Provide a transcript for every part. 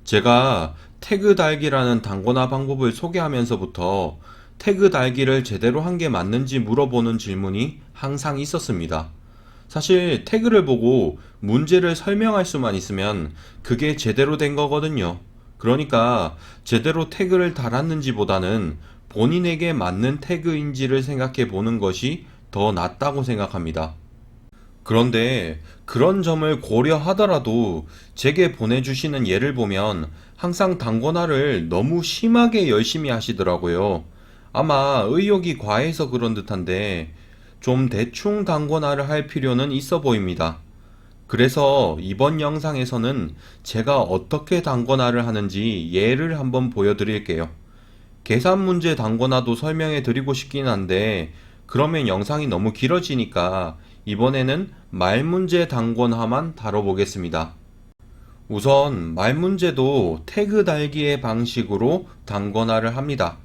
제가 태그 달기라는 단권화 방법을 소개하면서부터 태그 달기를 제대로 한 게 맞는지 물어보는 질문이 항상 있었습니다. 사실 태그를 보고 문제를 설명할 수만 있으면 그게 제대로 된 거거든요. 그러니까 제대로 태그를 달았는지보다는 본인에게 맞는 태그인지를 생각해 보는 것이 더 낫다고 생각합니다. 그런데 그런 점을 고려하더라도 제게 보내주시는 예를 보면 항상 단권화를 너무 심하게 열심히 하시더라고요. 아마 의욕이 과해서 그런 듯한데 좀 대충 단권화를 할 필요는 있어 보입니다. 그래서 이번 영상에서는 제가 어떻게 단권화를 하는지 예를 한번 보여드릴게요. 계산 문제 단권화도 설명해 드리고 싶긴 한데 그러면 영상이 너무 길어지니까 이번에는 말 문제 단권화만 다뤄보겠습니다. 우선 말 문제도 태그 달기의 방식으로 단권화를 합니다.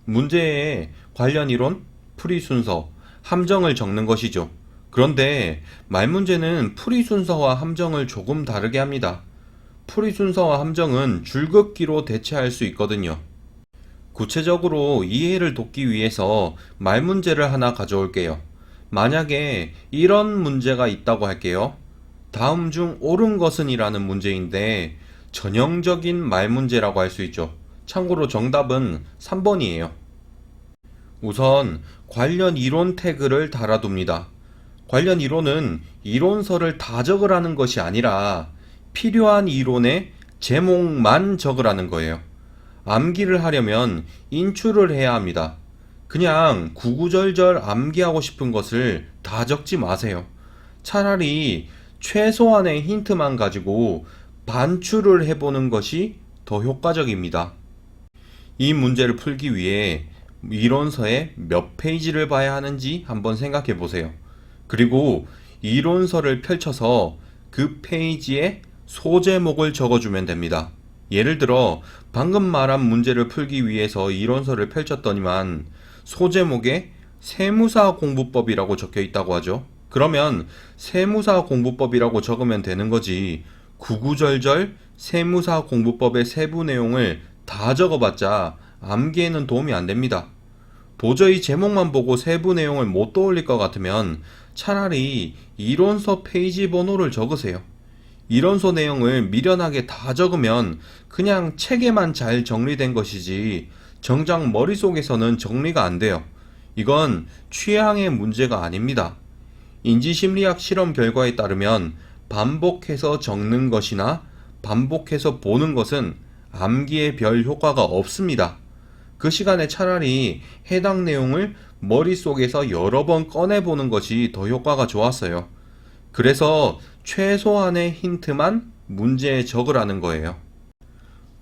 문제에 관련 이론, 풀이 순서, 함정을 적는 것이죠. 그런데 말 문제는 풀이 순서와 함정을 조금 다르게 합니다. 풀이 순서와 함정은 줄긋기로 대체할 수 있거든요. 구체적으로 이해를 돕기 위해서 말 문제를 하나 가져올게요. 만약에 이런 문제가 있다고 할게요. 다음 중 옳은 것은 이라는 문제인데 전형적인 말 문제라고 할 수 있죠. 참고로 정답은 3번이에요. 우선 관련 이론 태그를 달아둡니다. 관련 이론은 이론서를 다 적으라는 것이 아니라 필요한 이론의 제목만 적으라는 거예요. 암기를 하려면 인출을 해야 합니다. 그냥 구구절절 암기하고 싶은 것을 다 적지 마세요. 차라리 최소한의 힌트만 가지고 반출을 해보는 것이 더 효과적입니다. 이 문제를 풀기 위해 이론서에 몇 페이지를 봐야 하는지 한번 생각해 보세요. 그리고 이론서를 펼쳐서 그 페이지에 소제목을 적어주면 됩니다. 예를 들어 방금 말한 문제를 풀기 위해서 이론서를 펼쳤더니만 소제목에 세무사 공부법이라고 적혀 있다고 하죠. 그러면 세무사 공부법이라고 적으면 되는 거지. 구구절절 세무사 공부법의 세부 내용을 다 적어봤자 암기에는 도움이 안 됩니다. 도저히 제목만 보고 세부 내용을 못 떠올릴 것 같으면 차라리 이론서 페이지 번호를 적으세요. 이론서 내용을 미련하게 다 적으면 그냥 책에만 잘 정리된 것이지 정작 머릿속에서는 정리가 안 돼요. 이건 취향의 문제가 아닙니다. 인지심리학 실험 결과에 따르면 반복해서 적는 것이나 반복해서 보는 것은 암기에 별 효과가 없습니다. 그 시간에 차라리 해당 내용을 머릿속에서 여러 번 꺼내보는 것이 더 효과가 좋았어요. 그래서 최소한의 힌트만 문제에 적으라는 거예요.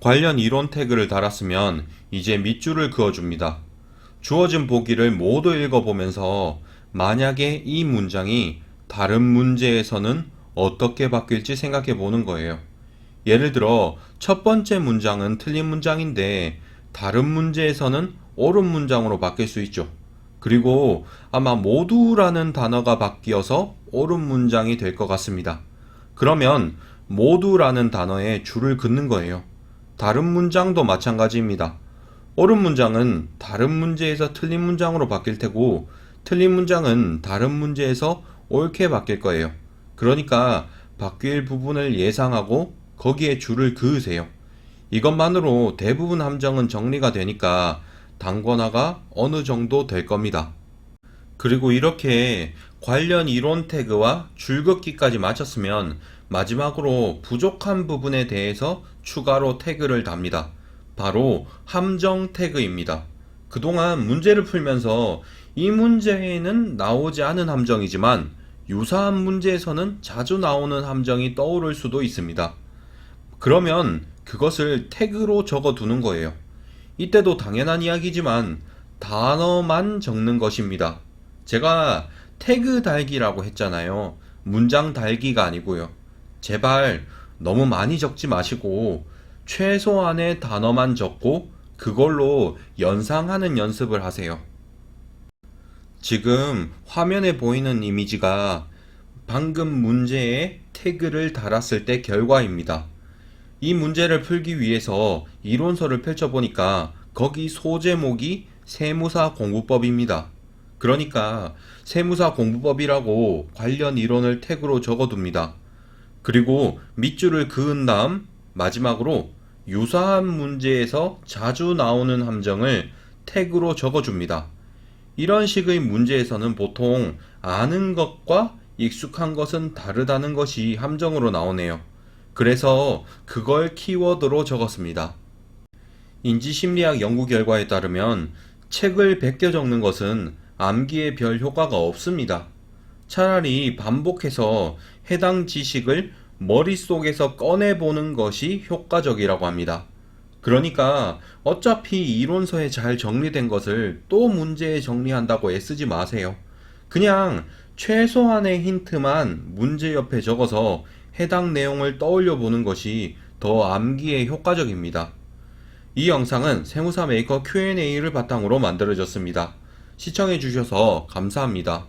관련 이론 태그를 달았으면 이제 밑줄을 그어줍니다. 주어진 보기를 모두 읽어보면서 만약에 이 문장이 다른 문제에서는 어떻게 바뀔지 생각해 보는 거예요. 예를 들어 첫 번째 문장은 틀린 문장인데 다른 문제에서는 옳은 문장으로 바뀔 수 있죠. 그리고 아마 모두라는 단어가 바뀌어서 옳은 문장이 될 것 같습니다. 그러면 모두라는 단어에 줄을 긋는 거예요. 다른 문장도 마찬가지입니다. 옳은 문장은 다른 문제에서 틀린 문장으로 바뀔 테고 틀린 문장은 다른 문제에서 옳게 바뀔 거예요. 그러니까 바뀔 부분을 예상하고 거기에 줄을 그으세요. 이것만으로 대부분 함정은 정리가 되니까 단권화가 어느 정도 될 겁니다. 그리고 이렇게 관련 이론 태그와 줄긋기까지 마쳤으면 마지막으로 부족한 부분에 대해서 추가로 태그를 답니다. 바로 함정 태그입니다. 그동안 문제를 풀면서 이 문제에는 나오지 않은 함정이지만 유사한 문제에서는 자주 나오는 함정이 떠오를 수도 있습니다. 그러면 그것을 태그로 적어 두는 거예요. 이때도 당연한 이야기지만 단어만 적는 것입니다. 제가 태그 달기라고 했잖아요. 문장 달기가 아니고요. 제발 너무 많이 적지 마시고 최소한의 단어만 적고 그걸로 연상하는 연습을 하세요. 지금 화면에 보이는 이미지가 방금 문제에 태그를 달았을 때 결과입니다. 이 문제를 풀기 위해서 이론서를 펼쳐보니까 거기 소제목이 세무사 공부법입니다. 그러니까 세무사 공부법이라고 관련 이론을 태그로 적어둡니다. 그리고 밑줄을 그은 다음 마지막으로 유사한 문제에서 자주 나오는 함정을 태그로 적어줍니다. 이런 식의 문제에서는 보통 아는 것과 익숙한 것은 다르다는 것이 함정으로 나오네요. 그래서 그걸 키워드로 적었습니다. 인지심리학 연구 결과에 따르면 책을 베껴 적는 것은 암기에 별 효과가 없습니다. 차라리 반복해서 해당 지식을 머릿속에서 꺼내보는 것이 효과적이라고 합니다. 그러니까 어차피 이론서에 잘 정리된 것을 또 문제에 정리한다고 애쓰지 마세요. 그냥 최소한의 힌트만 문제 옆에 적어서 해당 내용을 떠올려 보는 것이 더 암기에 효과적입니다. 이 영상은 세무사 메이커 Q&A를 바탕으로 만들어졌습니다. 시청해 주셔서 감사합니다.